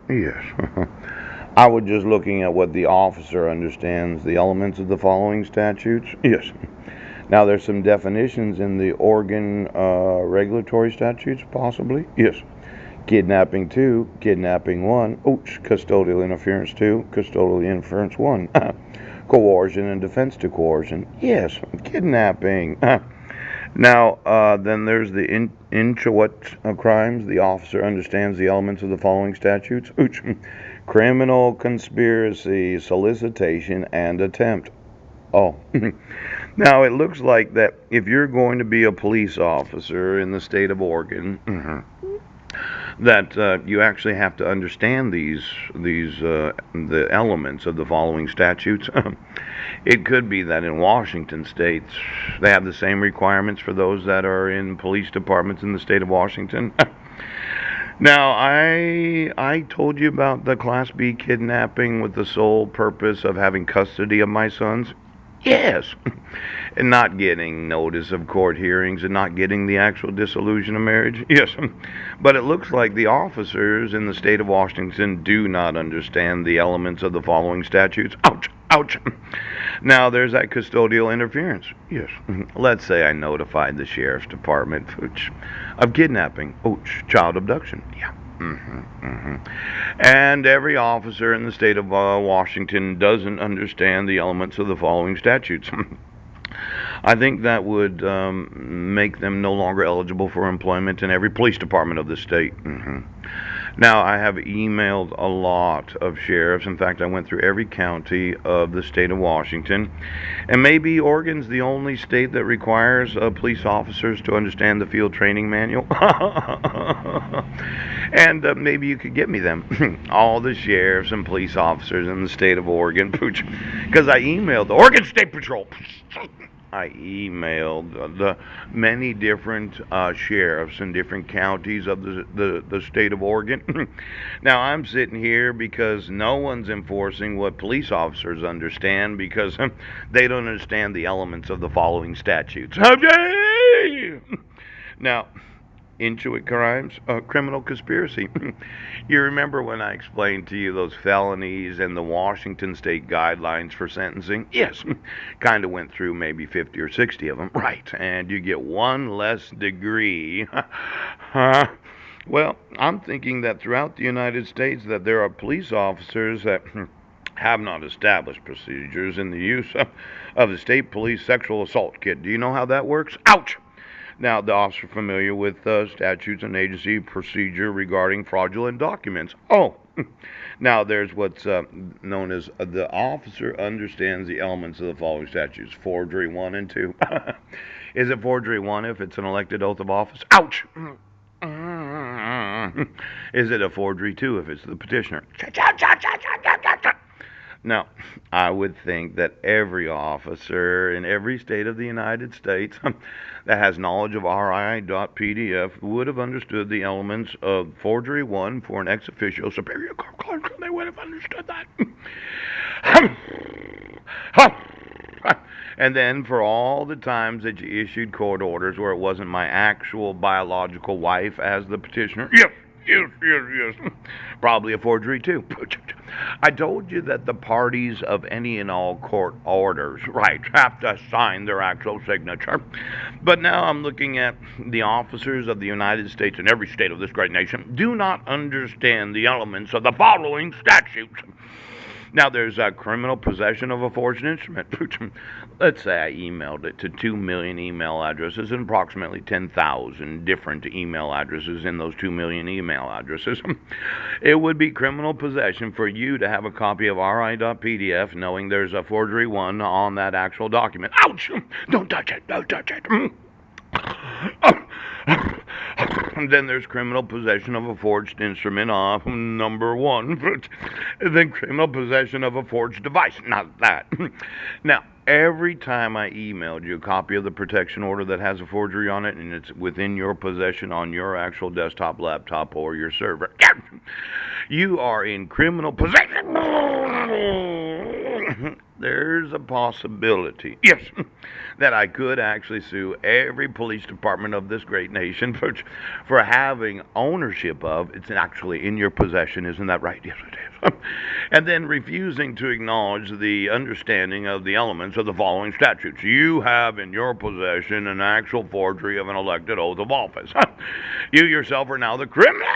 Yes. I was just looking at what the officer understands the elements of the following statutes. Yes. Now, there's some definitions in the Oregon regulatory statutes, possibly. Yes. Kidnapping 2, kidnapping 1, ooch, custodial interference 2, custodial interference 1, coercion and defense to coercion. Yes, kidnapping. Now, then there's the Inchoate crimes. The officer understands the elements of the following statutes. Ooch. Criminal conspiracy, solicitation, and attempt. Oh. Now, it looks like that if you're going to be a police officer in the state of Oregon, that you actually have to understand the elements of the following statutes. It could be that in Washington state they have the same requirements for those that are in police departments in the state of Washington. Now, I told you about the Class B kidnapping with the sole purpose of having custody of my sons. Yes. And not getting notice of court hearings and not getting the actual dissolution of marriage. Yes. But it looks like the officers in the state of Washington do not understand the elements of the following statutes. Ouch. Ouch. Now, there's that custodial interference. Yes. Let's say I notified the sheriff's department of kidnapping. Ouch. Child abduction. Yeah. And every officer in the state of Washington doesn't understand the elements of the following statutes. I think that would make them no longer eligible for employment in every police department of the state. Now, I have emailed a lot of sheriffs. In fact, I went through every county of the state of Washington. And maybe Oregon's the only state that requires police officers to understand the field training manual. And maybe you could get me them. All the sheriffs and police officers in the state of Oregon. Because I emailed the Oregon State Patrol. I emailed the many different sheriffs in different counties of the state of Oregon. Now, I'm sitting here because no one's enforcing what police officers understand because they don't understand the elements of the following statutes. Now, Inchoate crimes, criminal conspiracy. You remember when I explained to you those felonies and the Washington state guidelines for sentencing? Yes, kind of went through maybe 50 or 60 of them. Right, and you get one less degree. Well, I'm thinking that throughout the United States that there are police officers that have not established procedures in the use of the state police sexual assault kit. Do you know how that works? Ouch! Now, the officer familiar with statutes and agency procedure regarding fraudulent documents. Oh, now there's what's known as the officer understands the elements of the following statutes. Forgery 1 and 2. Is it forgery 1 if it's an elected oath of office? Ouch! Is it a forgery 2 if it's the petitioner? Now, I would think that every officer in every state of the United States that has knowledge of RI.PDF would have understood the elements of forgery 1 for an ex officio superior court clerk. They would have understood that. And then for all the times that you issued court orders where it wasn't my actual biological wife as the petitioner. Yes. Probably a forgery too. I told you that the parties of any and all court orders, right, have to sign their actual signature. But now I'm looking at the officers of the United States and every state of this great nation do not understand the elements of the following statutes. Now, there's criminal possession of a forged instrument. Let's say I emailed it to 2 million email addresses and approximately 10,000 different email addresses in those 2 million email addresses. It would be criminal possession for you to have a copy of RI.PDF knowing there's a forgery 1 on that actual document. Ouch! Don't touch it! Don't touch it! And then there's criminal possession of a forged instrument off number 1. Then criminal possession of a forged device. Not that. Now, every time I emailed you a copy of the protection order that has a forgery on it and it's within your possession on your actual desktop, laptop, or your server, you are in criminal possession. there's a possibility, yes, that I could actually sue every police department of this great nation for having ownership of, it's actually in your possession, isn't that right? Yes, it is. And then refusing to acknowledge the understanding of the elements of the following statutes. You have in your possession an actual forgery of an elected oath of office. You yourself are now the criminal.